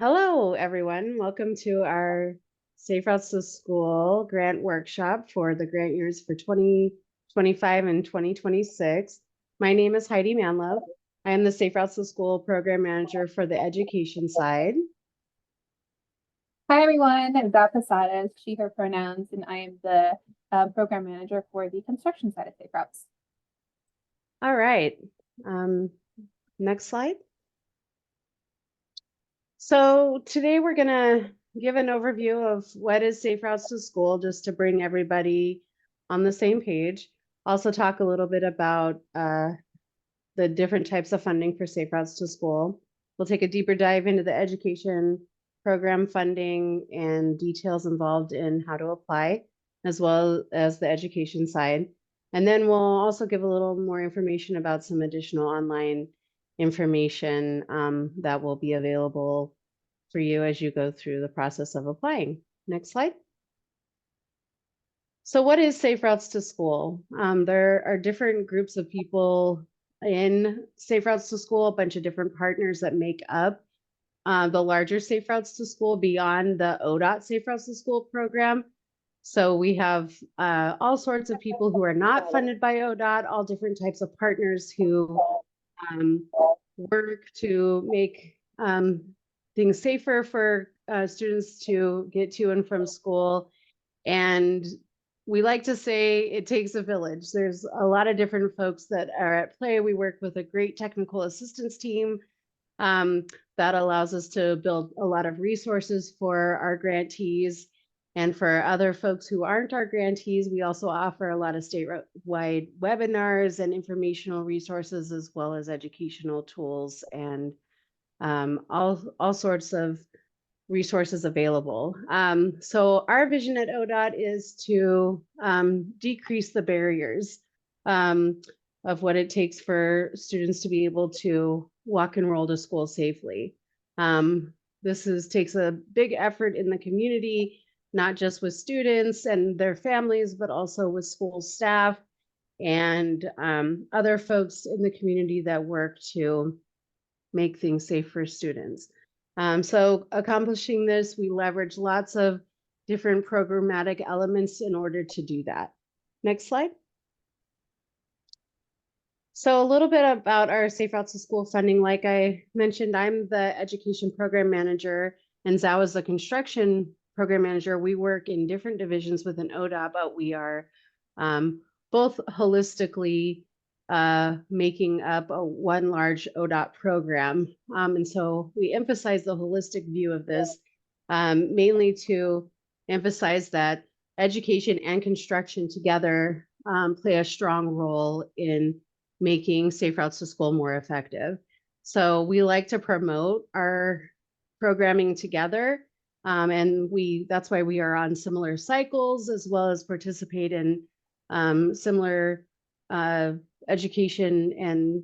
Hello, everyone. Welcome to our Safe Routes to School grant workshop for the grant years for 2025 and 2026. My name is Heidi Manlove. I am the Safe Routes to School program manager for the education side. Hi, everyone. I'm Dot Posada, she, her pronouns, and I am the program manager for the construction side of Safe Routes. All right. Next slide. So today we're going to give an overview of what is Safe Routes to School, just to bring everybody on the same page. Also talk a little bit about the different types of funding for Safe Routes to School. We'll take a deeper dive into the education program funding and details involved in how to apply, as well as the education side. And then we'll also give a little more information about some additional online information that will be available for you as you go through the process of applying. Next slide. So what is Safe Routes to School? There are different groups of people in Safe Routes to School, a bunch of different partners that make up the larger Safe Routes to School beyond the ODOT Safe Routes to School program. So we have all sorts of people who are not funded by ODOT, all different types of partners who work to make things safer for students to get to and from school. And we like to say it takes a village. There's a lot of different folks that are at play. We work with a great technical assistance team that allows us to build a lot of resources for our grantees. And for other folks who aren't our grantees, we also offer a lot of statewide webinars and informational resources, as well as educational tools and all sorts of resources available. So our vision at ODOT is to decrease the barriers of what it takes for students to be able to walk and roll to school safely. This takes a big effort in the community, not just with students and their families, but also with school staff and other folks in the community that work to make things safe for students. So accomplishing this, we leverage lots of different programmatic elements in order to do that. Next slide. So a little bit about our Safe Routes to School funding. Like I mentioned, I'm the education program manager and Zhao is the construction program manager. We work in different divisions within ODOT, but we are both holistically making up one large ODOT program. And so we emphasize the holistic view of this, mainly to emphasize that education and construction together play a strong role in making Safe Routes to School more effective. So we like to promote our programming together. And that's why we are on similar cycles, as well as participate in similar education and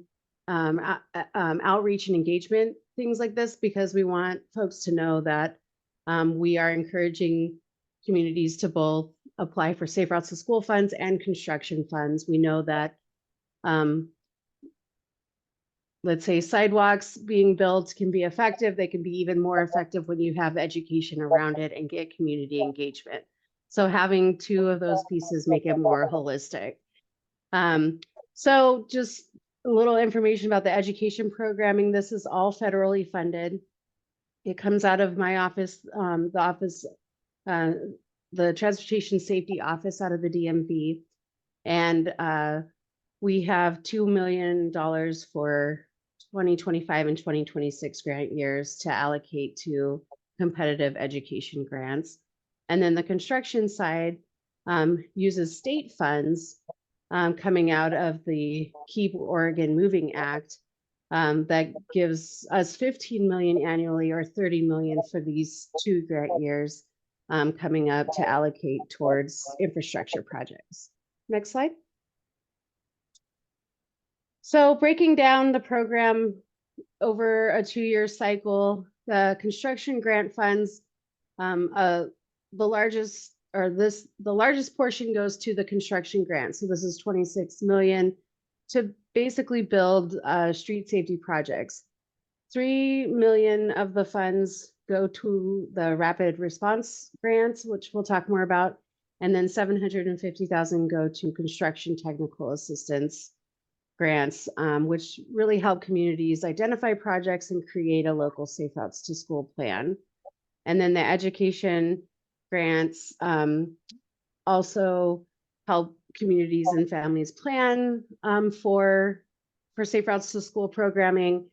outreach and engagement, things like this, because we want folks to know that we are encouraging communities to both apply for Safe Routes to School funds and construction funds. We know that let's say sidewalks being built can be effective. They can be even more effective when you have education around it and get community engagement. So having two of those pieces make it more holistic. So just a little information about the education programming. This is all federally funded. It comes out of my office, the Transportation Safety Office out of the DMV. And we have $2 million for 2025 and 2026 grant years to allocate to competitive education grants. And then the construction side uses state funds coming out of the Keep Oregon Moving Act that gives us 15 million annually or 30 million for these 2 grant years coming up to allocate towards infrastructure projects. Next slide. So breaking down the program over a 2-year cycle, the construction grant funds, the largest portion goes to the construction grant. So this is 26 million to basically build street safety projects. 3 million of the funds go to the rapid response grants, which we'll talk more about. And then 750,000 go to construction technical assistance grants, which really help communities identify projects and create a local safe routes to school plan. And then the education grants also help communities and families plan for safe routes to school programming,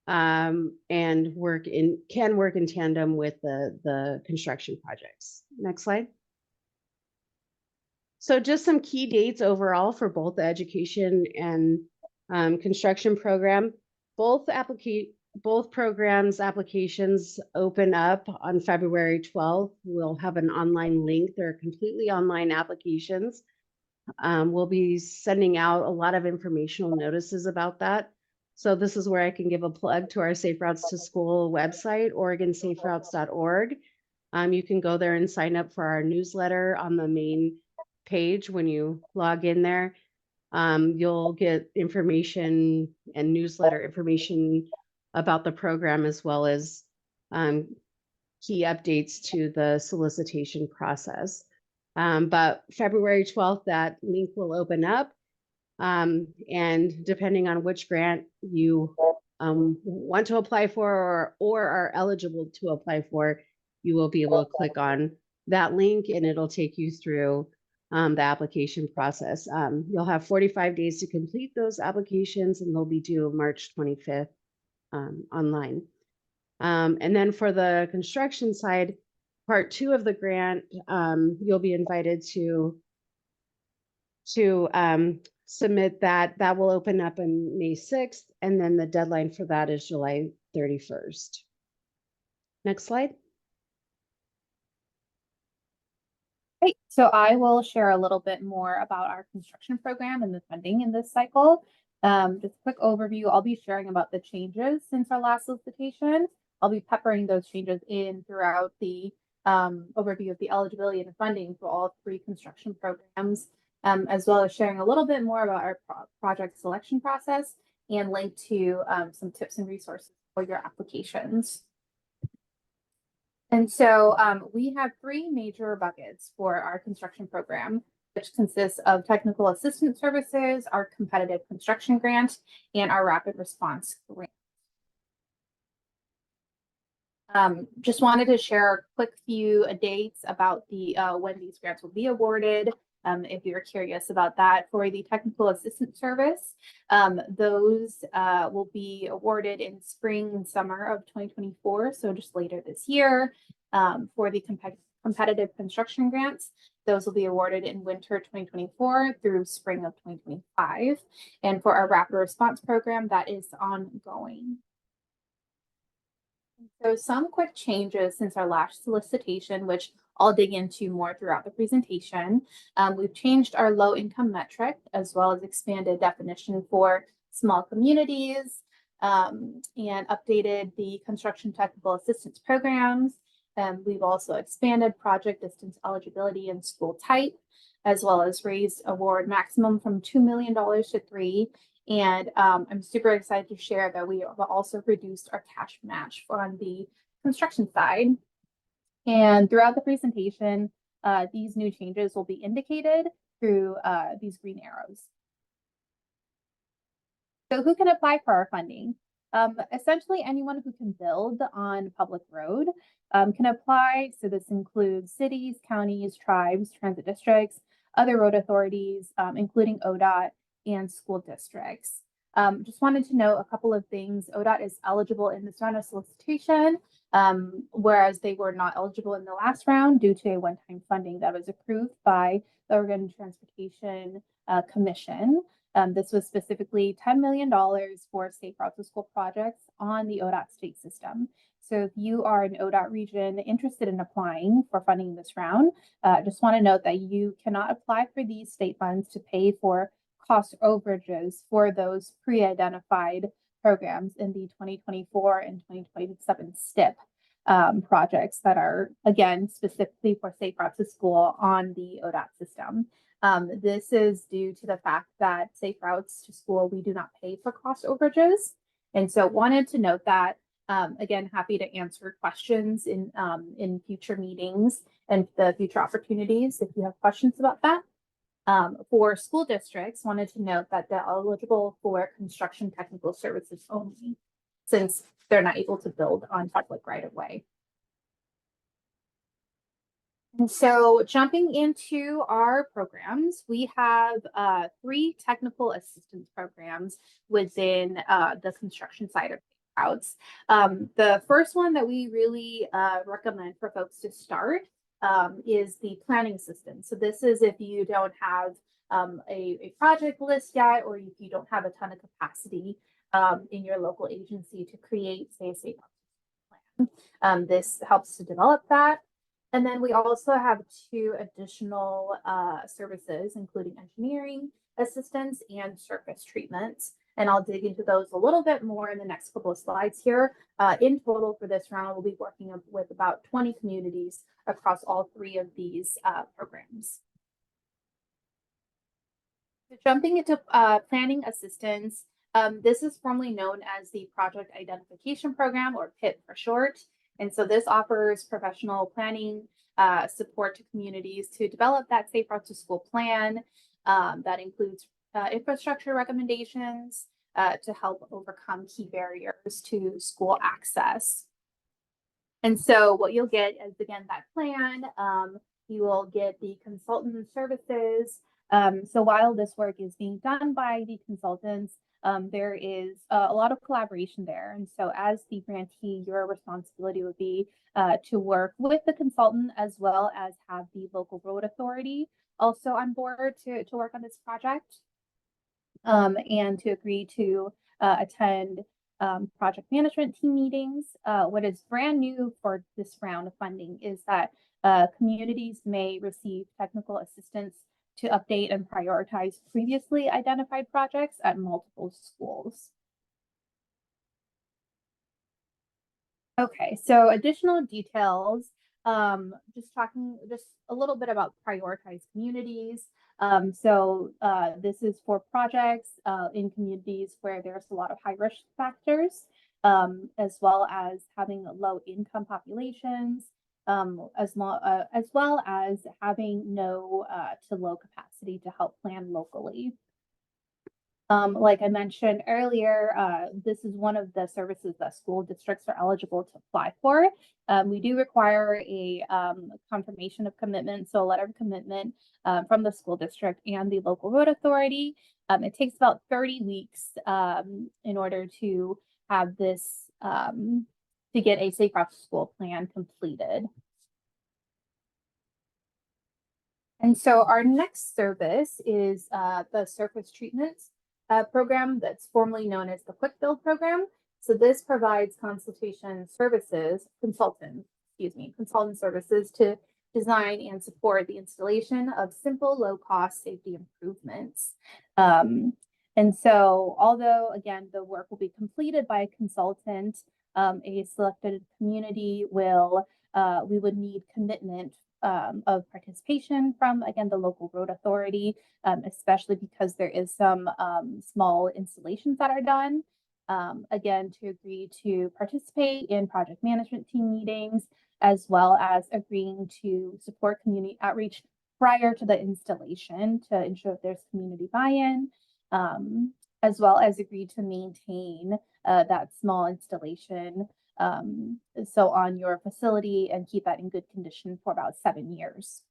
and can work in tandem with the construction projects. Next slide. So just some key dates overall for both the education and construction program. Both programs applications open up on February 12th. We'll have an online link. They're completely online applications. We'll be sending out a lot of informational notices about that. So this is where I can give a plug to our Safe Routes to School website, OregonSafeRoutes.org. You can go there and sign up for our newsletter on the main page. When you log in there, you'll get information and newsletter information about the program, as well as key updates to the solicitation process. But February 12th, that link will open up. And depending on which grant you want to apply for or are eligible to apply for, you will be able to click on that link and it'll take you through the application process. You'll have 45 days to complete those applications, and they'll be due March 25th online. And then for the construction side, part 2 of the grant, you'll be invited to submit that. That will open up on May 6th, and then the deadline for that is July 31st. Next slide. Great. So I will share a little bit more about our construction program and the funding in this cycle. Just a quick overview. I'll be sharing about the changes since our last solicitation. I'll be peppering those changes in throughout the overview of the eligibility and funding for all 3 construction programs, as well as sharing a little bit more about our project selection process and link to some tips and resources for your applications. And so we have 3 major buckets for our construction program, which consists of technical assistance services, our competitive construction grant, and our rapid response grant. Just wanted to share a quick few dates about the when these grants will be awarded. If you're curious about that, for the technical assistance service, those will be awarded in spring and summer of 2024, so just later this year. For the competitive construction grants, those will be awarded in winter 2024 through spring of 2025. And for our rapid response program, that is ongoing. So some quick changes since our last solicitation, which I'll dig into more throughout the presentation. We've changed our low income metric, as well as expanded definition for small communities, and updated the construction technical assistance programs. We've also expanded project distance eligibility and school type, as well as raised award maximum from $2 million to $3 million. And I'm super excited to share that we have also reduced our cash match on the construction side. And throughout the presentation, these new changes will be indicated through these green arrows. So who can apply for our funding? Essentially, anyone who can build on public road can apply. So this includes cities, counties, tribes, transit districts, other road authorities, including ODOT and school districts. Just wanted to note a couple of things. ODOT is eligible in this round of solicitation, whereas they were not eligible in the last round due to a one-time funding that was approved by the Oregon Transportation Commission. This was specifically $10 million for safe routes to school projects on the ODOT state system. So if you are an ODOT region interested in applying for funding this round, just want to note that you cannot apply for these state funds to pay for cost overages for those pre-identified programs in the 2024 and 2027 STIP projects that are, again, specifically for safe routes to school on the ODOT system. This is due to the fact that safe routes to school, we do not pay for cost overages. And so wanted to note that Again, happy to answer questions in future meetings and the future opportunities if you have questions about that. For school districts, wanted to note that they're eligible for construction technical services only, since they're not able to build on public right of way. And so jumping into our programs, we have 3 technical assistance programs within the construction side of routes. The first one that we really recommend for folks to start is the planning assistance. So this is if you don't have a project list yet, or if you don't have a ton of capacity in your local agency to create, say, a safe plan. This helps to develop that. And then we also have 2 additional services, including engineering assistance and surface treatments. And I'll dig into those a little bit more in the next couple of slides here. In total for this round, we'll be working with about 20 communities across all 3 of these programs. So jumping into planning assistance, this is formerly known as the Project Identification Program, or PIP for short. And so this offers professional planning support to communities to develop that safe route to school plan that includes infrastructure recommendations to help overcome key barriers to school access. And so what you'll get is, again, that plan. You will get the consultant services. So while this work is being done by the consultants, there is a lot of collaboration there. And so as the grantee, your responsibility would be to work with the consultant, as well as have the local road authority also on board to work on this project, and to agree to attend project management team meetings. What is brand new for this round of funding is that communities may receive technical assistance to update and prioritize previously identified projects at multiple schools. Okay, so additional details, just a little bit about prioritized communities. This is for projects in communities where there's a lot of high risk factors, as well as having low income populations, as well as having no to low capacity to help plan locally. Like I mentioned earlier, this is one of the services that school districts are eligible to apply for. We do require a confirmation of commitment, so a letter of commitment from the school district and the local road authority. It takes about 30 weeks in order to have this, to get a safe route to school plan completed. And so our next service is the surface treatments program that's formerly known as the Quick Build program. So this provides consultant services to design and support the installation of simple, low-cost safety improvements. And so, although again the work will be completed by a consultant, a selected community we would need commitment of participation from, again, the local road authority, especially because there is some small installations that are done. Again, to agree to participate in project management team meetings, as well as agreeing to support community outreach prior to the installation to ensure that there's community buy-in, as well as agree to maintain that small installation so on your facility and keep that in good condition for about 7 years.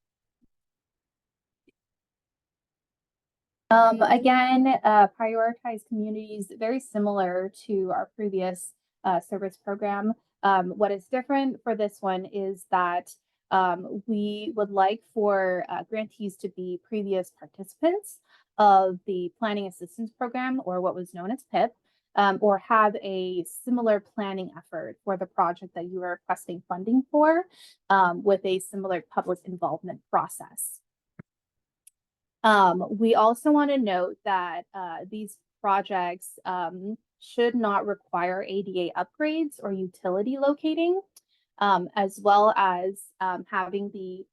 Again, prioritize communities, very similar to our previous service program. What is different for this one is that we would like for grantees to be previous participants of the Planning Assistance Program, or what was known as PIP, or have a similar planning effort for the project that you are requesting funding for, with a similar public involvement process. We also want to note that these projects should not require ADA upgrades or utility locating, as well as having the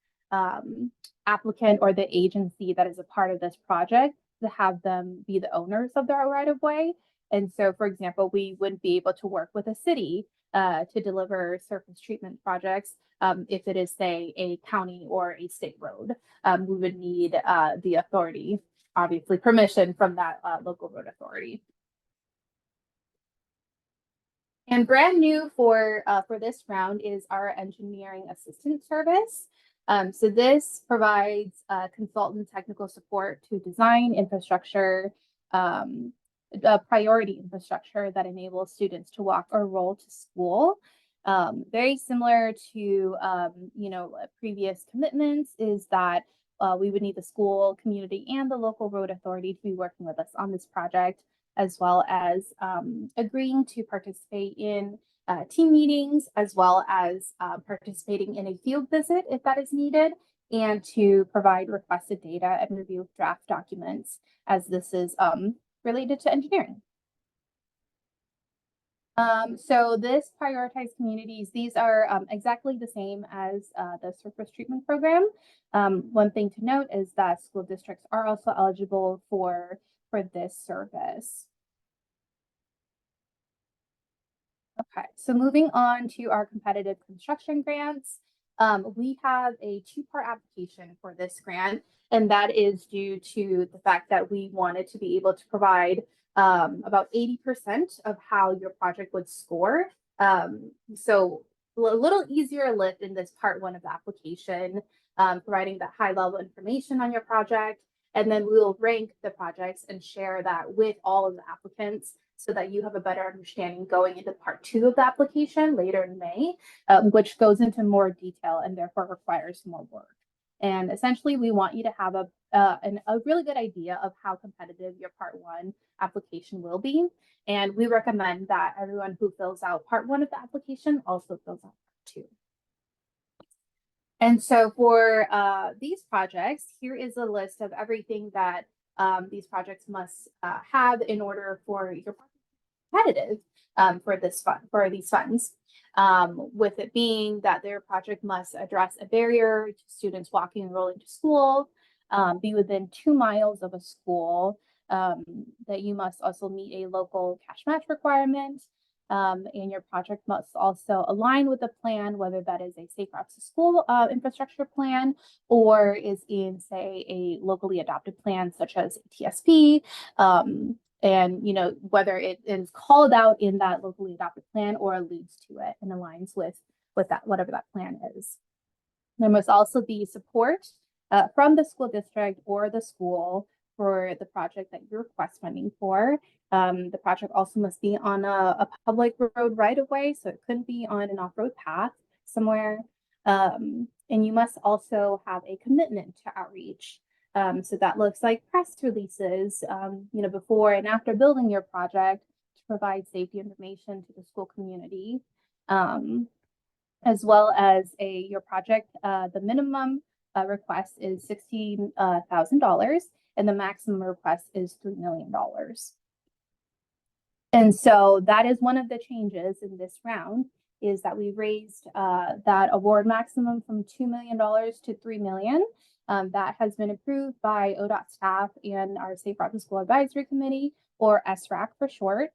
applicant or the agency that is a part of this project to have them be the owners of their right of way. And so, for example, we wouldn't be able to work with a city to deliver surface treatment projects if it is, say, a county or a state road. We would need the authority, obviously permission from that local road authority. And brand new for this round is our engineering assistance service. So this provides consultant technical support to design infrastructure, priority infrastructure that enables students to walk or roll to school. Very similar to previous commitments is that we would need the school community and the local road authority to be working with us on this project, as well as agreeing to participate in team meetings, as well as participating in a field visit if that is needed, and to provide requested data and review draft documents, as this is related to engineering. So this prioritized communities, these are exactly the same as the surface treatment program. One thing to note is that school districts are also eligible for this service. Okay, so moving on to our competitive construction grants. We have a two-part application for this grant, and that is due to the fact that we wanted to be able to provide about 80% of how your project would score. So a little easier lift in this part one of the application, providing that high level information on your project. And then we will rank the projects and share that with all of the applicants so that you have a better understanding going into part two of the application later in May, which goes into more detail and therefore requires more work. And essentially, we want you to have a really good idea of how competitive your part one application will be. And we recommend that everyone who fills out part one of the application also fills out part two. And so for these projects, here is a list of everything that these projects must have in order for your project competitive for these funds. With it being that their project must address a barrier to students walking and rolling to school, be within 2 miles of a school, that you must also meet a local cash match requirement, and your project must also align with the plan, whether that is a Safe Routes to School infrastructure plan or is in, say, a locally adopted plan such as TSP, and whether it is called out in that locally adopted plan or alludes to it and aligns with that, whatever that plan is. There must also be support from the school district or the school for the project that you request funding for. The project also must be on a public road right of way, so it couldn't be on an off-road path somewhere. And you must also have a commitment to outreach. So that looks like press releases, before and after building your project to provide safety information to the school community, as well as your project. The minimum request is $16,000 and the maximum request is $3 million. And so that is one of the changes in this round, is that we raised that award maximum from $2 million to $3 million. That has been approved by ODOT staff and our Safe Routes to School Advisory Committee, or SRAC for short.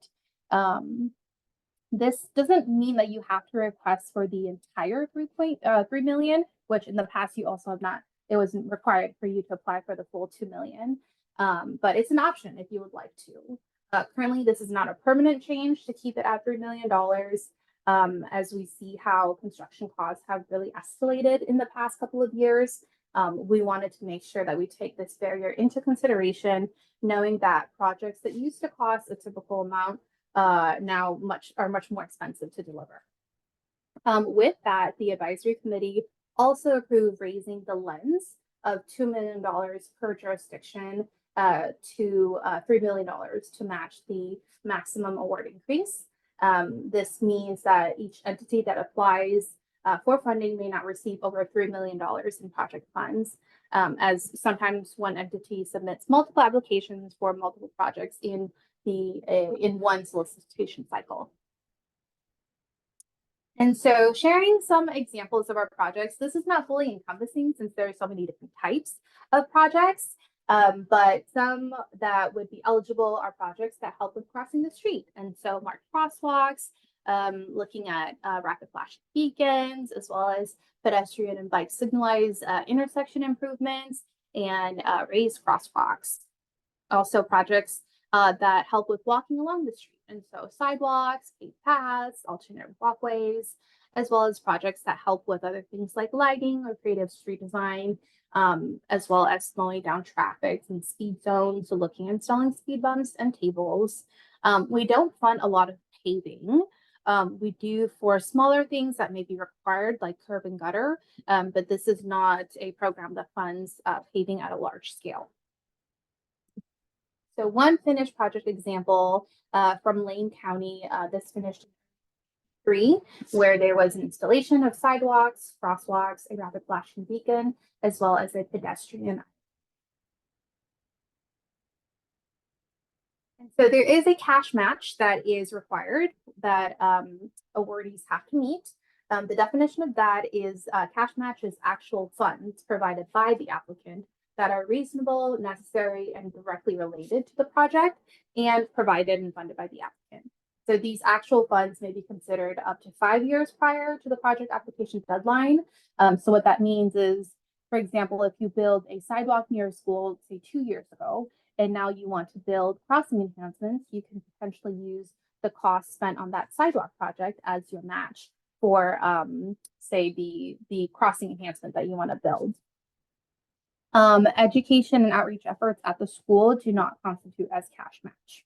This doesn't mean that you have to request for the entire 3 million, which in the past you also have not. It wasn't required for you to apply for the full 2 million, but it's an option if you would like to. Currently, this is not a permanent change to keep it at $3 million, as we see how construction costs have really escalated in the past couple of years. We wanted to make sure that we take this barrier into consideration, knowing that projects that used to cost a typical amount now are much more expensive to deliver. With that, the advisory committee also approved raising the lens of $2 million per jurisdiction to $3 million to match the maximum award increase. This means that each entity that applies for funding may not receive over $3 million in project funds, as sometimes one entity submits multiple applications for multiple projects in one solicitation cycle. And so sharing some examples of our projects, this is not fully encompassing since there are so many different types of projects. But some that would be eligible are projects that help with crossing the street. And so marked crosswalks, looking at rapid flashing beacons, as well as pedestrian and bike signalized intersection improvements and raised crosswalks. Also projects that help with walking along the street. And so sidewalks, paved paths, alternate walkways, as well as projects that help with other things like lighting or creative street design, as well as slowing down traffic and speed zones. So looking at installing speed bumps and tables. We don't fund a lot of paving. We do for smaller things that may be required, like curb and gutter, but this is not a program that funds paving at a large scale. So one finished project example from Lane County, this finished 3, where there was an installation of sidewalks, crosswalks, a rapid flashing beacon, as well as a pedestrian. And so there is a cash match that is required that awardees have to meet. The definition of that is cash match is actual funds provided by the applicant that are reasonable, necessary, and directly related to the project and provided and funded by the applicant. So these actual funds may be considered up to 5 years prior to the project application deadline. So what that means is, for example, if you build a sidewalk near a school, say 2 years ago, and now you want to build crossing enhancements, you can potentially use the cost spent on that sidewalk project as your match for, say, the crossing enhancement that you want to build. Education and outreach efforts at the school do not constitute as cash match.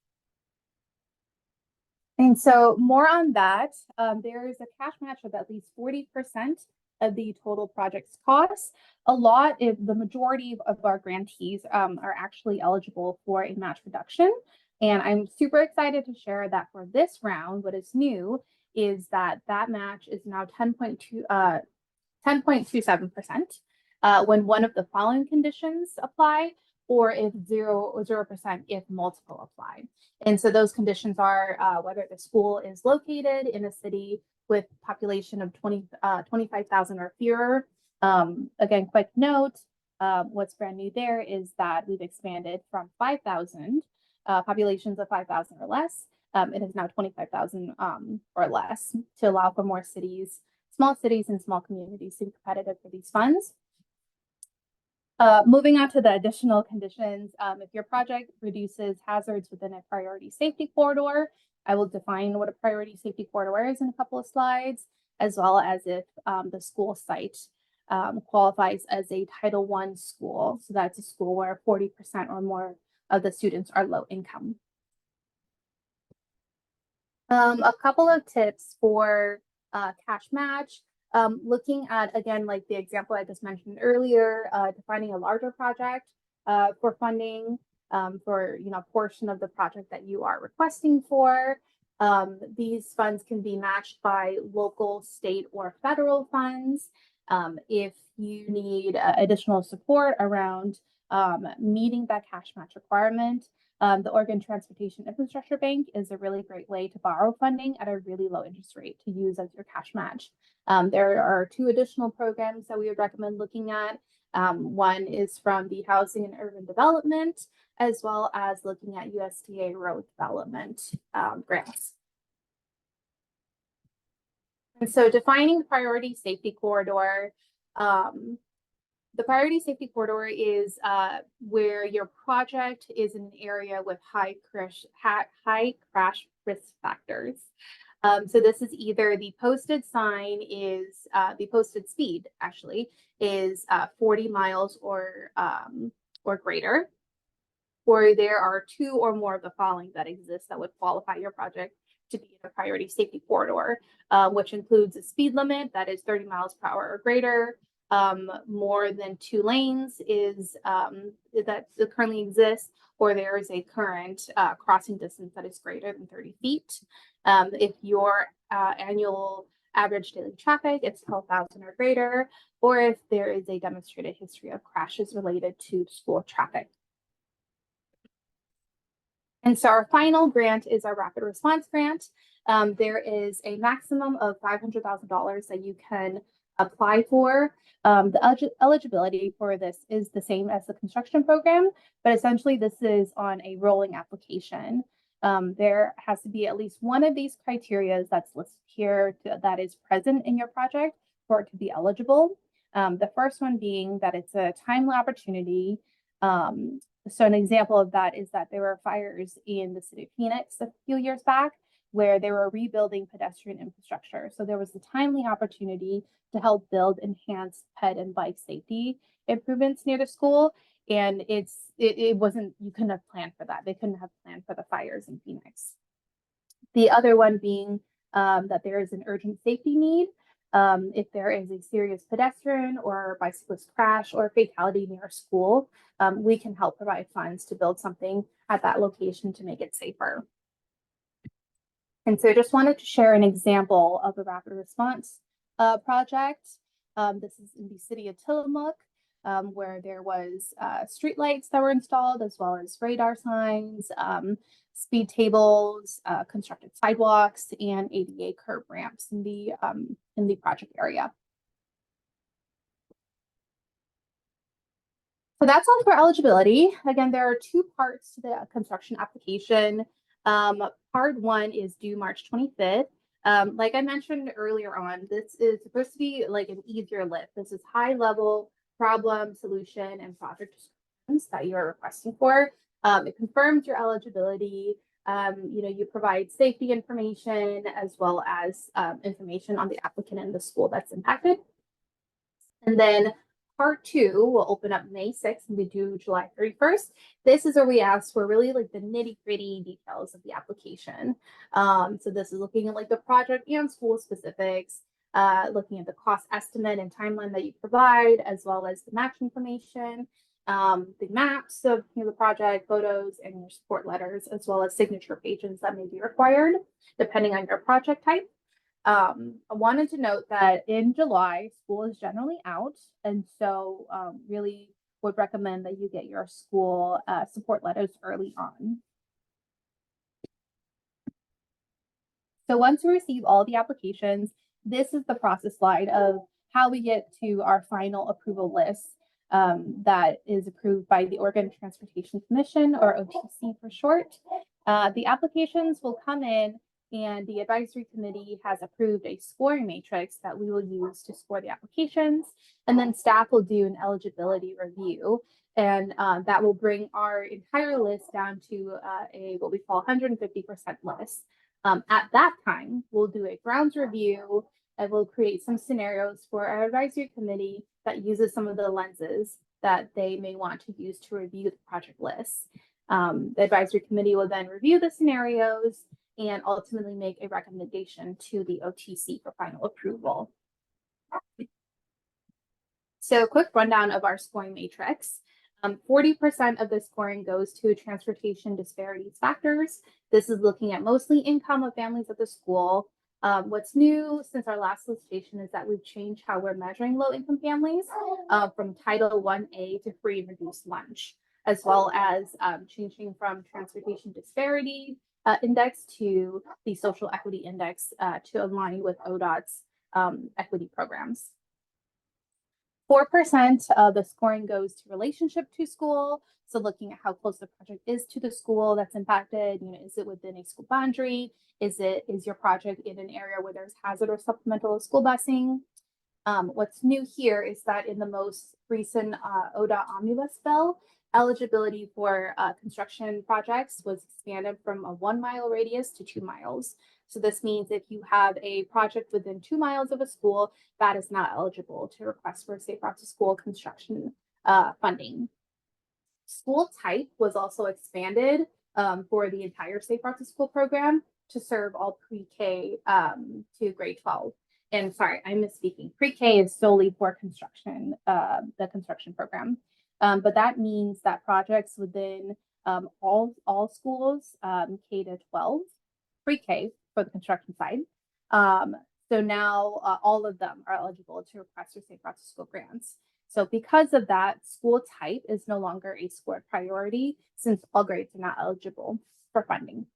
And so more on that, there is a cash match of at least 40% of the total project's costs. The majority of our grantees are actually eligible for a match reduction. And I'm super excited to share that for this round, what is new is that match is now 10.27%. When one of the following conditions apply, or if 0% if multiple apply. And so those conditions are whether the school is located in a city with population of 25,000 or fewer. Again, quick note, what's brand new there is that we've expanded from 5,000 populations of 5,000 or less. It is now 25,000 or less to allow for more cities, small cities and small communities to be competitive for these funds. Moving on to the additional conditions, if your project reduces hazards within a priority safety corridor, I will define what a priority safety corridor is in a couple of slides, as well as if the school site qualifies as a Title I school. So that's a school where 40% or more of the students are low income. A couple of tips for cash match. Looking at, again, like the example I just mentioned earlier, defining a larger project for funding for a portion of the project that you are requesting for. These funds can be matched by local, state, or federal funds. If you need additional support around meeting that cash match requirement, the Oregon Transportation Infrastructure Bank is a really great way to borrow funding at a really low interest rate to use as your cash match. There are 2 additional programs that we would recommend looking at. One is from the Housing and Urban Development, as well as looking at USDA Road Development grants. And so defining the priority safety corridor, the priority safety corridor is where your project is in an area with high crash risk factors. So this is either the posted sign is, the posted speed actually is 40 miles or greater, or there are 2 or more of the following that exist that would qualify your project to be in a priority safety corridor, which includes a speed limit that is 30 miles per hour or greater. More than 2 lanes is that currently exists, or there is a current crossing distance that is greater than 30 feet. If your annual average daily traffic is 12,000 or greater, or if there is a demonstrated history of crashes related to school traffic. And so our final grant is our rapid response grant. There is a maximum of $500,000 that you can apply for. The eligibility for this is the same as the construction program, but essentially this is on a rolling application. There has to be at least one of these criteria that's listed here that is present in your project for it to be eligible. The first one being that it's a timely opportunity. So an example of that is that there were fires in the city of Phoenix a few years back where they were rebuilding pedestrian infrastructure. So there was a timely opportunity to help build enhanced ped and bike safety improvements near the school. And it wasn't, you couldn't have planned for that. They couldn't have planned for the fires in Phoenix. The other one being that there is an urgent safety need. If there is a serious pedestrian or bicyclist crash or fatality near a school, we can help provide funds to build something at that location to make it safer. And so I just wanted to share an example of a rapid response project. This is in the city of Tillamook, where there was streetlights that were installed, as well as radar signs, speed tables, constructed sidewalks, and ADA curb ramps in the project area. So that's all for eligibility. Again, there are two parts to the construction application. Part one is due March 25th. Like I mentioned earlier on, this is supposed to be like an easier lift. This is high level problem, solution, and project descriptions that you are requesting for. It confirms your eligibility. You provide safety information as well as information on the applicant and the school that's impacted. And then part two will open up May 6th and be due July 31st. This is where we ask for really like the nitty-gritty details of the application. So this is looking at like the project and school specifics, looking at the cost estimate and timeline that you provide, as well as the match information, the maps of the project, photos, and your support letters, as well as signature pages that may be required, depending on your project type. I wanted to note that in July, school is generally out, and so really would recommend that you get your school support letters early on. So once we receive all the applications, this is the process slide of how we get to our final approval list that is approved by the Oregon Transportation Commission, or OTC for short. The applications will come in, and the advisory committee has approved a scoring matrix that we will use to score the applications. And then staff will do an eligibility review. And that will bring our entire list down to what we call 150% list. At that time, we'll do a grounds review and we'll create some scenarios for our advisory committee that uses some of the lenses that they may want to use to review the project list. The advisory committee will then review the scenarios and ultimately make a recommendation to the OTC for final approval. So quick rundown of our scoring matrix. 40% of the scoring goes to transportation disparities factors. This is looking at mostly income of families at the school. What's new since our last solicitation is that we've changed how we're measuring low-income families from Title 1A to free and reduced lunch, as well as changing from transportation disparity index to the social equity index to align with ODOT's equity programs. 4% of the scoring goes to relationship to school. So looking at how close the project is to the school that's impacted, is it within a school boundary? Is your project in an area where there's hazard or supplemental school busing? What's new here is that in the most recent ODOT omnibus bill, eligibility for construction projects was expanded from a 1 mile radius to 2 miles. So this means if you have a project within 2 miles of a school, that is not eligible to request for Safe Routes to School construction funding. School type was also expanded for the entire Safe Routes to School program to serve all pre-K to grade 12. And sorry, I'm misspeaking. Pre-K is solely for construction, the construction program. But that means that projects within all schools, K to 12, pre-K for the construction side. So now all of them are eligible to request for Safe Routes to School grants. So because of that, school type is no longer a scored priority since all grades are not eligible for funding.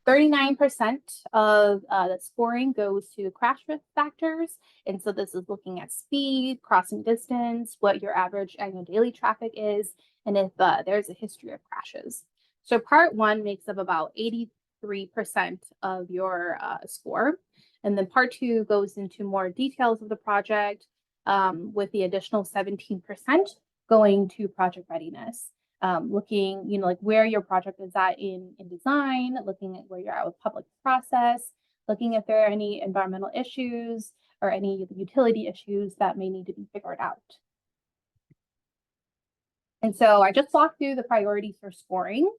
39% of the scoring goes to crash risk factors. And so this is looking at speed, crossing distance, what your average annual daily traffic is, and if there's a history of crashes. So part 1 makes up about 83% of your score. And then part 2 goes into more details of the project, with the additional 17% going to project readiness. Looking, like where your project is at in design, looking at where you're at with public process, looking if there are any environmental issues or any utility issues that may need to be figured out. And so I just walked through the priorities for scoring.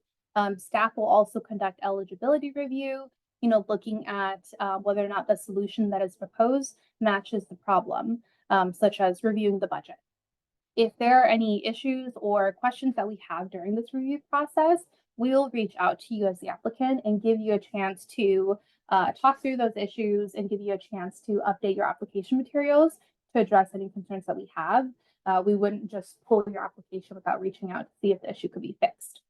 Staff will also conduct eligibility review, looking at whether or not the solution that is proposed matches the problem, such as reviewing the budget. If there are any issues or questions that we have during this review process, we'll reach out to you as the applicant and give you a chance to talk through those issues and give you a chance to update your application materials to address any concerns that we have. We wouldn't just pull your application without reaching out to see if the issue could be fixed.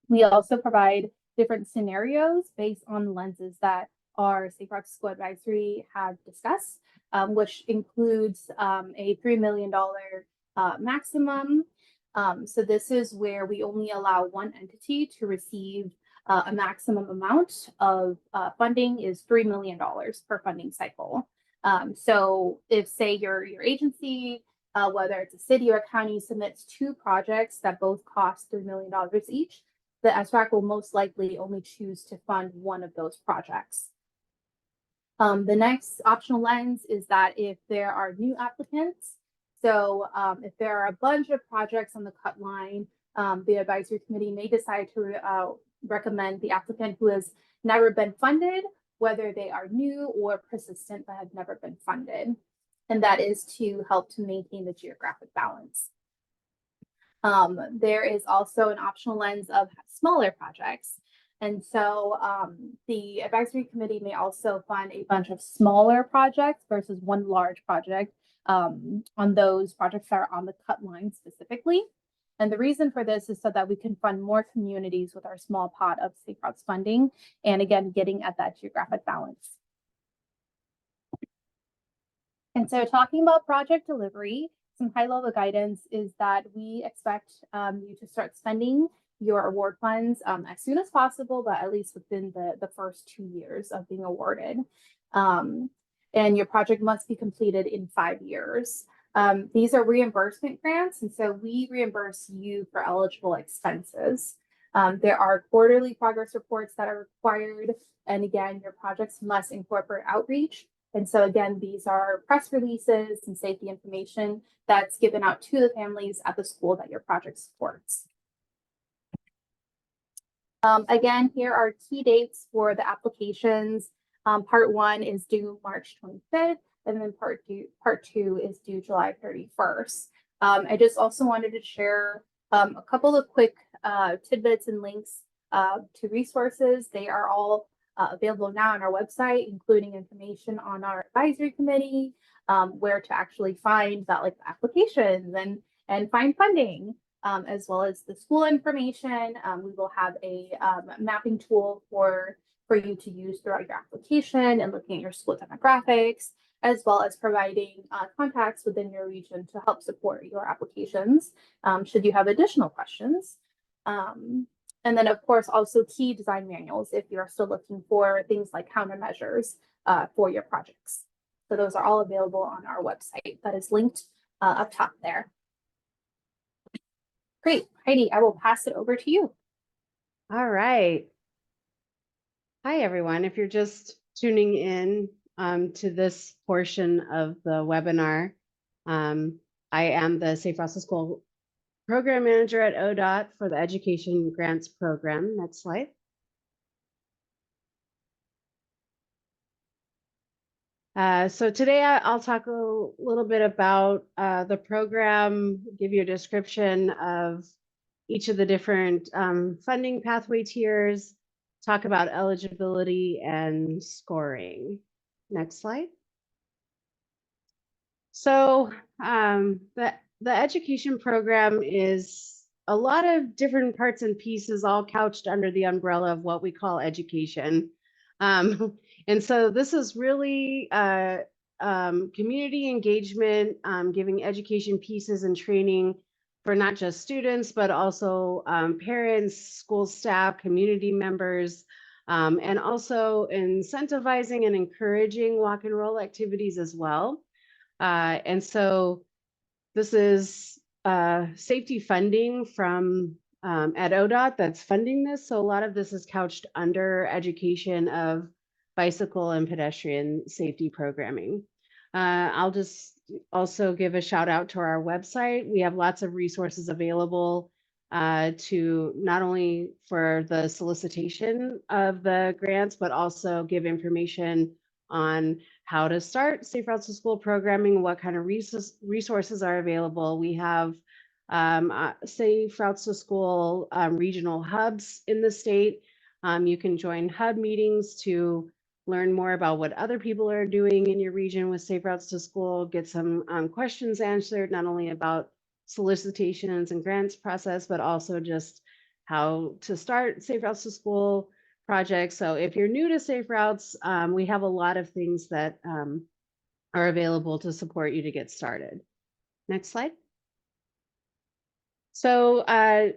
We also provide different scenarios based on lenses that our Safe Routes to School Advisory have discussed, which includes a $3 million maximum. So this is where we only allow one entity to receive a maximum amount of funding is $3 million per funding cycle. So if, say, your agency, whether it's a city or a county, submits 2 projects that both cost $3 million each, the SRAC will most likely only choose to fund one of those projects. The next optional lens is that if there are new applicants, so if there are a bunch of projects on the cut line, the advisory committee may decide to recommend the applicant who has never been funded, whether they are new or persistent but have never been funded. And that is to help to maintain the geographic balance. There is also an optional lens of smaller projects. And so the advisory committee may also fund a bunch of smaller projects versus one large project on those projects that are on the cut line specifically. And the reason for this is so that we can fund more communities with our small pot of Safe Routes funding, and again, getting at that geographic balance. And so talking about project delivery, some high-level guidance is that we expect you to start spending your award funds as soon as possible, but at least within the first 2 years of being awarded. And your project must be completed in 5 years. These are reimbursement grants, and so we reimburse you for eligible expenses. There are quarterly progress reports that are required, and again, your projects must incorporate outreach. And so again, these are press releases and safety information that's given out to the families at the school that your project supports. Again, here are key dates for the applications. Part 1 is due March 25th, and then part two is due July 31st. I just also wanted to share a couple of quick tidbits and links to resources. They are all available now on our website, including information on our advisory committee, where to actually find that, like, applications and find funding, as well as the school information. We will have a mapping tool for you to use throughout your application and looking at your school demographics, as well as providing contacts within your region to help support your applications should you have additional questions. And then, of course, also key design manuals if you're still looking for things like countermeasures for your projects. So those are all available on our website that is linked up top there. Great. Heidi, I will pass it over to you. All right. Hi, everyone. If you're just tuning in to this portion of the webinar, I am the Safe Routes to School Program Manager at ODOT for the Education Grants Program. Next slide. So today I'll talk a little bit about the program, give you a description of each of the different funding pathway tiers, talk about eligibility and scoring. Next slide. So the education program is a lot of different parts and pieces all couched under the umbrella of what we call education. And so this is really community engagement, giving education pieces and training for not just students, but also parents, school staff, community members, and also incentivizing and encouraging walk and roll activities as well. And so this is safety funding from at ODOT that's funding this. So a lot of this is couched under education of bicycle and pedestrian safety programming. I'll just also give a shout out to our website. We have lots of resources available to not only for the solicitation of the grants, but also give information on how to start Safe Routes to School programming, what kind of resources are available. We have Safe Routes to School regional hubs in the state. You can join hub meetings to learn more about what other people are doing in your region with Safe Routes to School, get some questions answered, not only about solicitations and grants process, but also just how to start Safe Routes to School projects. So if you're new to Safe Routes, we have a lot of things that are available to support you to get started. Next slide. So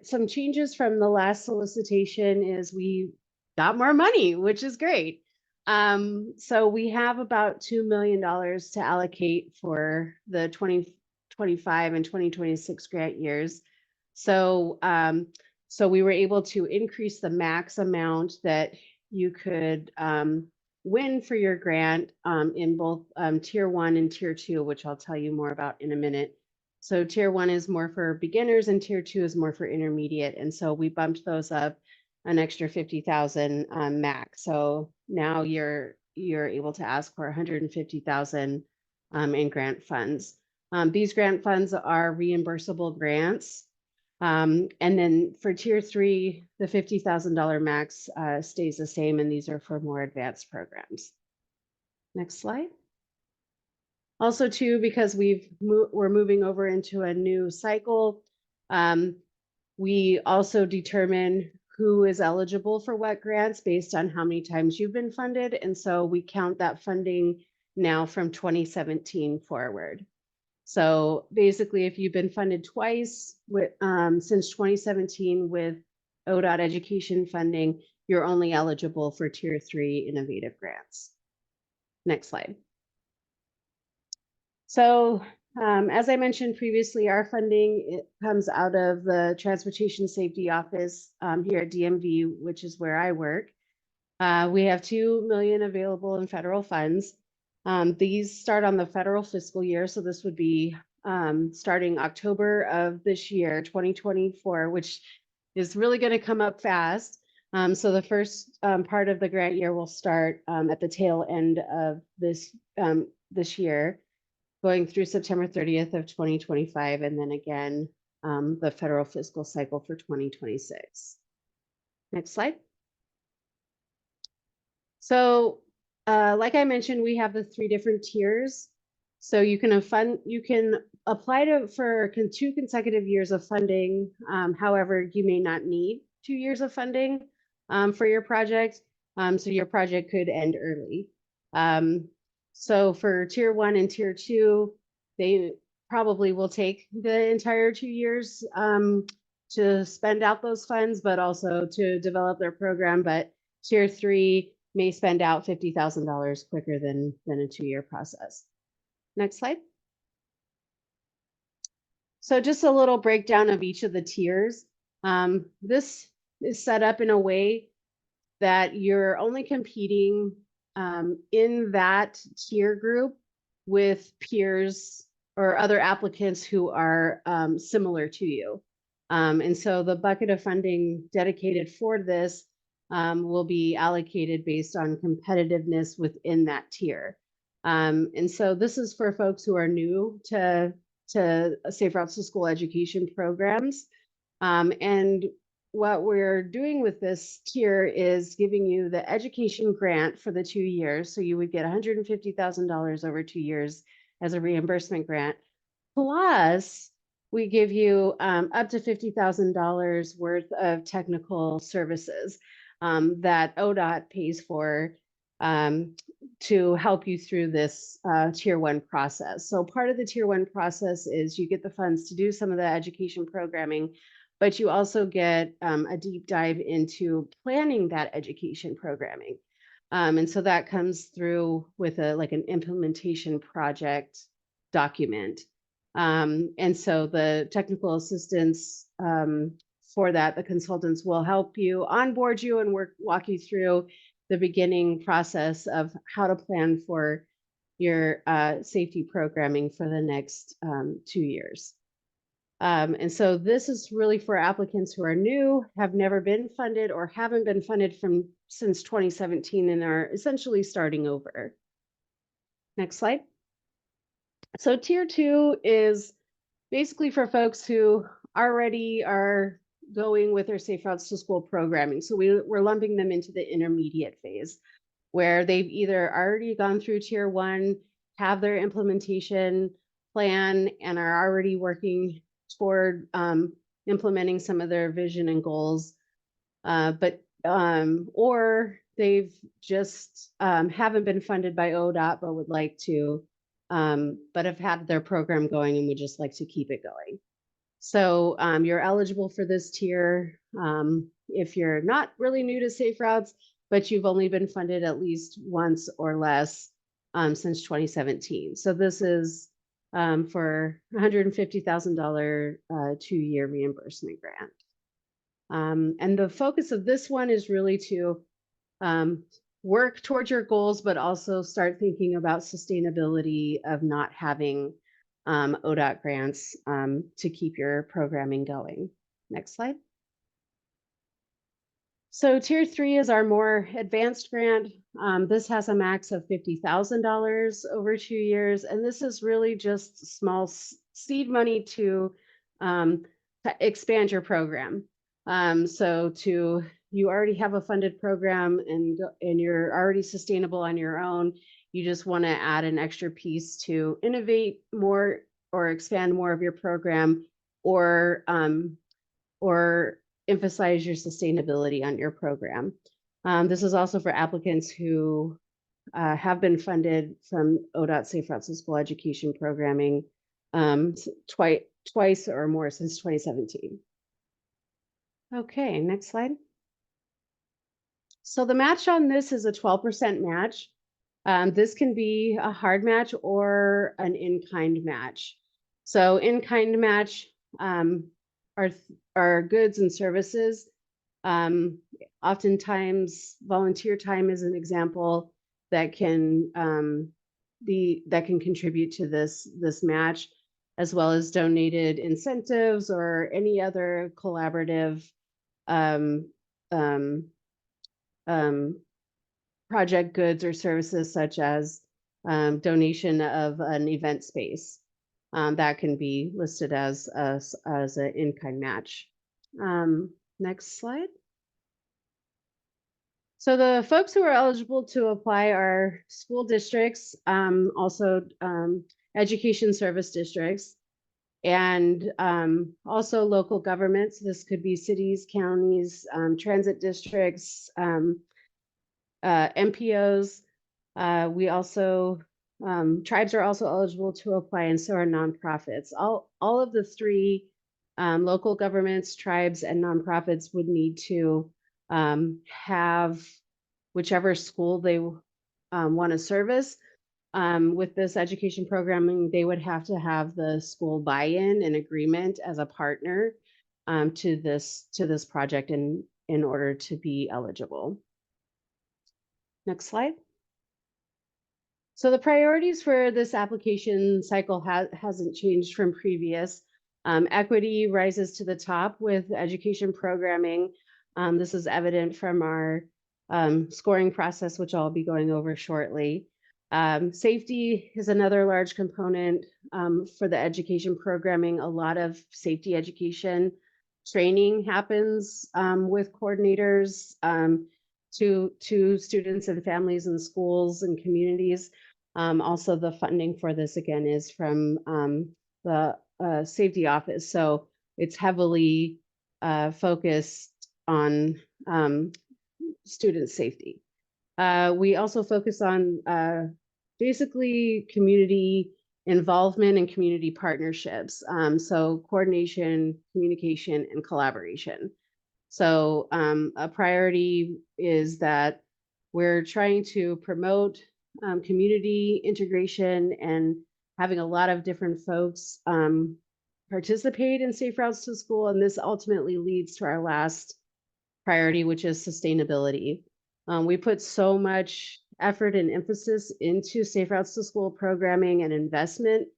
some changes from the last solicitation is we got more money, which is great. So we have about $2 million to allocate for the 2025 and 2026 grant years. So so we were able to increase the max amount that you could win for your grant in both Tier 1 and Tier 2, which I'll tell you more about in a minute. So Tier 1 is more for beginners and Tier 2 is more for intermediate. And so we bumped those up an extra 50,000 max. So now you're able to ask for 150,000 in grant funds. These grant funds are reimbursable grants. And then for Tier 3, the $50,000 max stays the same, and these are for more advanced programs. Next slide. Also, too, because we're moving over into a new cycle, we also determine who is eligible for what grants based on how many times you've been funded. And so we count that funding now from 2017 forward. So basically, if you've been funded twice with, since 2017 with ODOT education funding, you're only eligible for Tier 3 innovative grants. Next slide. So as I mentioned previously, our funding comes out of the Transportation Safety Office here at DMV, which is where I work. We have $2 million available in federal funds. These start on the federal fiscal year, so this would be starting October of this year, 2024, which is really going to come up fast. So the first part of the grant year will start at the tail end of this year, going through September 30th of 2025, and then again, the federal fiscal cycle for 2026. Next slide. So like I mentioned, we have the 3 different tiers. So you can apply for 2 consecutive years of funding. However, you may not need 2 years of funding for your project. So your project could end early. So for Tier 1 and Tier 2, they probably will take the entire 2 years to spend out those funds, but also to develop their program. But Tier 3 may spend out $50,000 quicker than a 2-year process. Next slide. So just a little breakdown of each of the tiers. This is set up in a way that you're only competing in that tier group with peers or other applicants who are similar to you. And so the bucket of funding dedicated for this will be allocated based on competitiveness within that tier. And so this is for folks who are new to Safe Routes to School education programs. And what we're doing with this tier is giving you the education grant for the 2 years. So you would get $150,000 over 2 years as a reimbursement grant. Plus, we give you up to $50,000 worth of technical services that ODOT pays for to help you through this tier 1 process. So part of the tier 1 process is you get the funds to do some of the education programming, but you also get a deep dive into planning that education programming. And so that comes through with like an implementation project document. And so the technical assistance for that, the consultants will help you, onboard you, and walk you through the beginning process of how to plan for your safety programming for the next 2 years. And so this is really for applicants who are new, have never been funded, or haven't been funded since 2017 and are essentially starting over. Next slide. So tier 2 is basically for folks who already are going with their Safe Routes to School programming. So we're lumping them into the intermediate phase, where they've either already gone through tier 1, have their implementation plan, and are already working toward implementing some of their vision and goals, or they've just haven't been funded by ODOT, but would like to, but have had their program going and would just like to keep it going. So you're eligible for this tier if you're not really new to Safe Routes, but you've only been funded at least once or less since 2017. So this is for $150,000 2-year reimbursement grant. And the focus of this one is really to work towards your goals, but also start thinking about sustainability of not having ODOT grants to keep your programming going. Next slide. So tier 3 is our more advanced grant. This has a max of $50,000 over 2 years. And this is really just small seed money to expand your program. You already have a funded program and you're already sustainable on your own. You just want to add an extra piece to innovate more or expand more of your program, or emphasize your sustainability on your program. This is also for applicants who have been funded from ODOT Safe Routes to School education programming twice or more since 2017. Okay, next slide. So the match on this is a 12% match. This can be a hard match or an in-kind match. So in-kind match are goods and services. Oftentimes volunteer time is an example that can contribute to this match, as well as donated incentives or any other collaborative project goods or services, such as donation of an event space. That can be listed as an in-kind match. Next slide. So the folks who are eligible to apply are school districts, also education service districts, and also local governments. This could be cities, counties, transit districts, MPOs. We also, tribes are also eligible to apply, and so are nonprofits. All of the 3 local governments, tribes, and nonprofits would need to have whichever school they want to service. With this education programming, they would have to have the school buy-in and agreement as a partner to this project in order to be eligible. Next slide. So the priorities for this application cycle hasn't changed from previous. Equity rises to the top with education programming. This is evident from our scoring process, which I'll be going over shortly. Safety is another large component for the education programming. A lot of safety education training happens with coordinators to students and families and schools and communities. Also, the funding for this, again, is from the safety office. So it's heavily focused on student safety. We also focus on basically community involvement and community partnerships. So coordination, communication, and collaboration. So a priority is that we're trying to promote community integration and having a lot of different folks participate in Safe Routes to School. And this ultimately leads to our last priority, which is sustainability. We put so much effort and emphasis into Safe Routes to School programming and investment.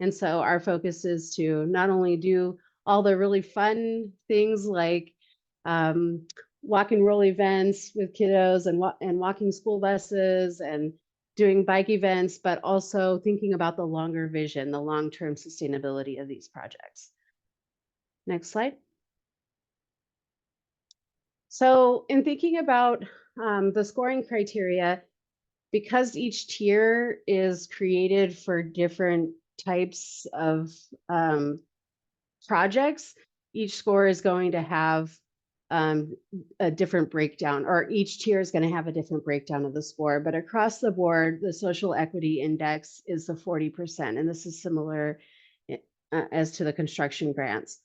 And so our focus is to not only do all the really fun things like walk and roll events with kiddos and walking school buses and doing bike events, but also thinking about the longer vision, the long-term sustainability of these projects. Next slide. So in thinking about the scoring criteria, because each tier is created for different types of projects, each score is going to have a different breakdown, or each tier is going to have a different breakdown of the score. But across the board, the social equity index is the 40%, and this is similar as to the construction grants.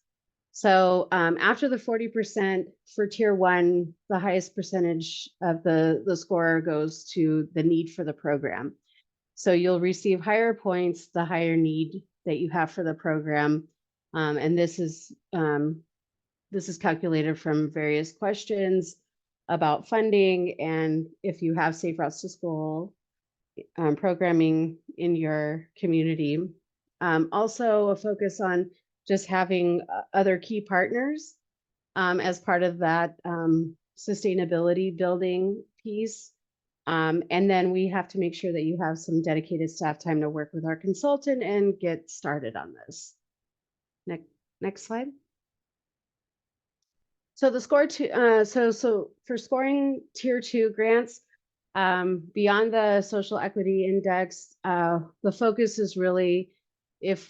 So after the 40% for tier 1, the highest percentage of the score goes to the need for the program. So you'll receive higher points the higher need that you have for the program. And this is calculated from various questions about funding and if you have Safe Routes to School programming in your community. Also a focus on just having other key partners as part of that sustainability building piece. And then we have to make sure that you have some dedicated staff time to work with our consultant and get started on this. Next slide. So the score so for scoring tier 2 grants, beyond the social equity index, the focus is really if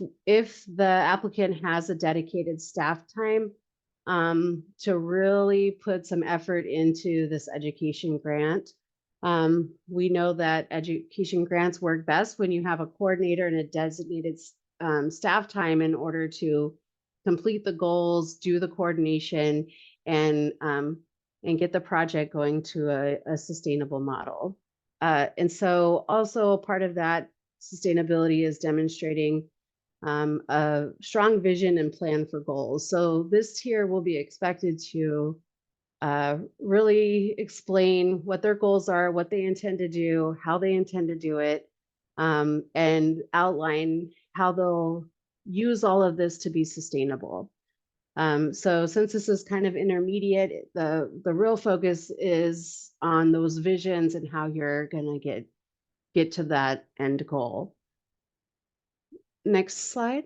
the applicant has a dedicated staff time to really put some effort into this education grant. We know that education grants work best when you have a coordinator and a designated staff time in order to complete the goals, do the coordination, and get the project going to a sustainable model. And so also a part of that sustainability is demonstrating a strong vision and plan for goals. So this tier will be expected to really explain what their goals are, what they intend to do, how they intend to do it, and outline how they'll use all of this to be sustainable. So since this is kind of intermediate, the real focus is on those visions and how you're gonna get to that end goal. Next slide.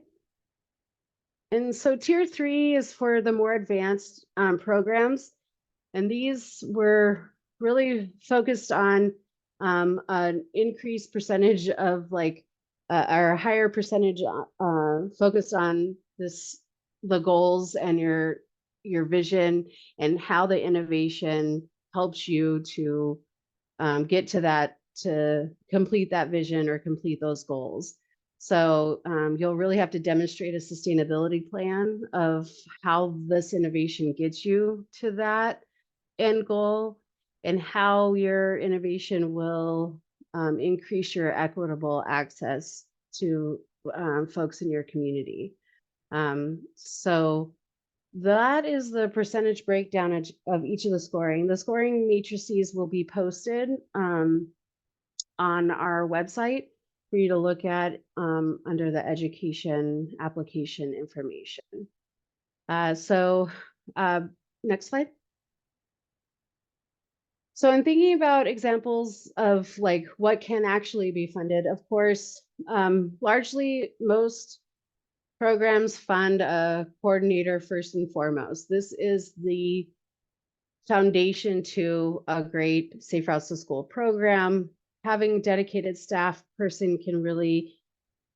And so tier 3 is for the more advanced programs. And these were really focused on an increased percentage of like, or a higher percentage focused on the goals and your vision and how the innovation helps you to get to that, to complete that vision or complete those goals. So you'll really have to demonstrate a sustainability plan of how this innovation gets you to that end goal and how your innovation will increase your equitable access to folks in your community. So that is the percentage breakdown of each of the scoring. The scoring matrices will be posted on our website for you to look at under the education application information. Next slide. So in thinking about examples of like what can actually be funded, of course, largely most programs fund a coordinator first and foremost. This is the foundation to a great Safe Routes to School program. Having a dedicated staff person can really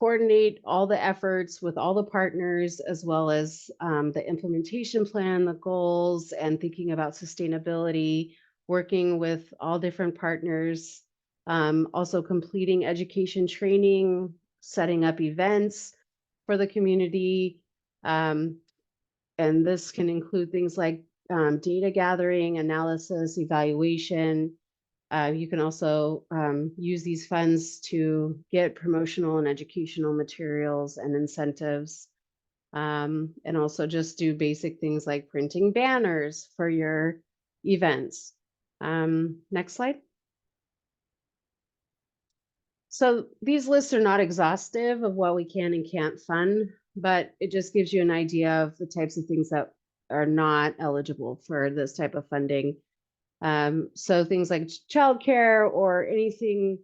coordinate all the efforts with all the partners, as well as the implementation plan, the goals, and thinking about sustainability, working with all different partners, also completing education training, setting up events for the community. And this can include things like data gathering, analysis, evaluation. You can also use these funds to get promotional and educational materials and incentives, and also just do basic things like printing banners for your events. Next slide. So these lists are not exhaustive of what we can and can't fund, but it just gives you an idea of the types of things that are not eligible for this type of funding. So things like childcare or anything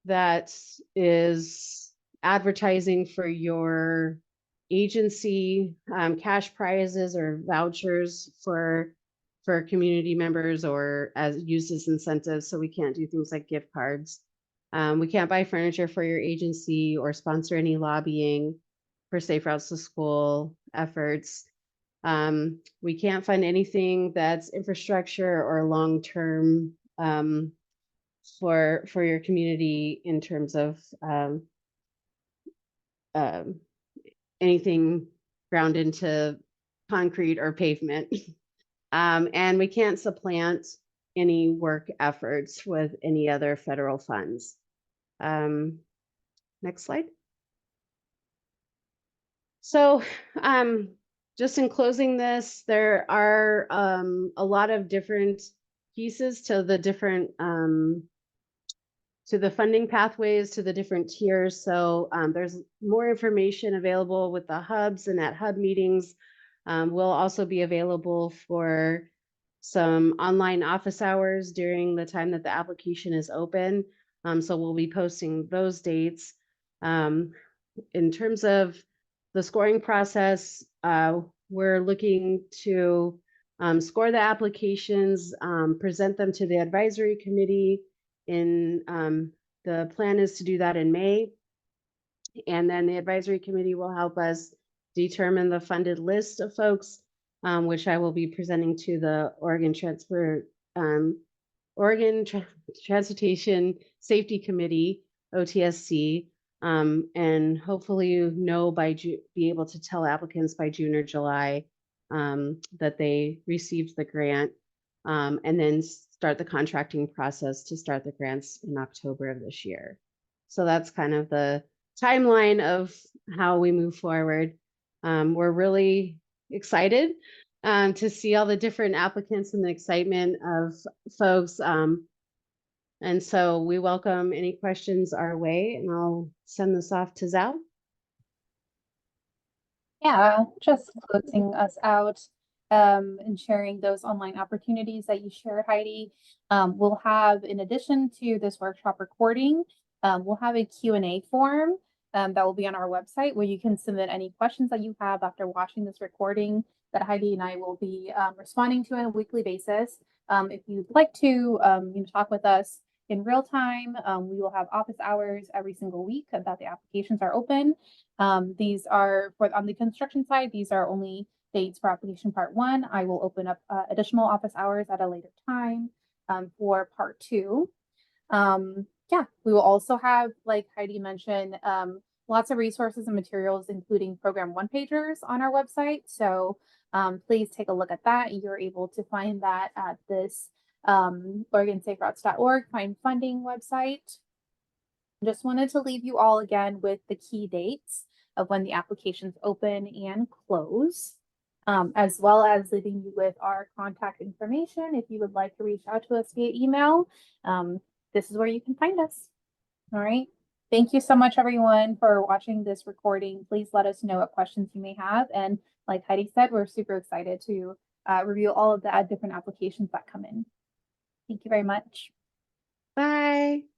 that is advertising for your agency, cash prizes or vouchers for community members or as used as incentives. So we can't do things like gift cards. We can't buy furniture for your agency or sponsor any lobbying for Safe Routes to School efforts. We can't fund anything that's infrastructure or long-term for your community in terms of anything ground into concrete or pavement. And we can't supplant any work efforts with any other federal funds. Next slide. So just in closing this, there are a lot of different pieces to the different to the funding pathways, to the different tiers. So there's more information available with the hubs and at hub meetings. We'll also be available for some online office hours during the time that the application is open. So we'll be posting those dates. In terms of the scoring process, we're looking to score the applications, present them to the advisory committee. The plan is to do that in May. And then the advisory committee will help us determine the funded list of folks, which I will be presenting to the Oregon Transportation Safety Committee, OTSC, and hopefully be able to tell applicants by June or July that they received the grant, and then start the contracting process to start the grants in October of this year. So that's kind of the timeline of how we move forward. We're really excited to see all the different applicants and the excitement of folks. And so we welcome any questions our way, and I'll send this off to Zhao. Yeah, just closing us out and sharing those online opportunities that you shared, Heidi. We'll have, in addition to this workshop recording, we'll have a Q&A form that will be on our website where you can submit any questions that you have after watching this recording that Heidi and I will be responding to on a weekly basis. If you'd like to talk with us in real time, we will have office hours every single week that the applications are open. These are on the construction side, these are only dates for application part 1. I will open up additional office hours at a later time for part 2. Yeah, we will also have, like Heidi mentioned, lots of resources and materials, including program one-pagers on our website. So please take a look at that. You're able to find that at this OregonSafeRoutes.org Find Funding website. Just wanted to leave you all again with the key dates of when the applications open and close, as well as leaving you with our contact information. If you would like to reach out to us via email, this is where you can find us. All right. Thank you so much, everyone, for watching this recording. Please let us know what questions you may have. And like Heidi said, we're super excited to review all of the different applications that come in. Thank you very much. Bye.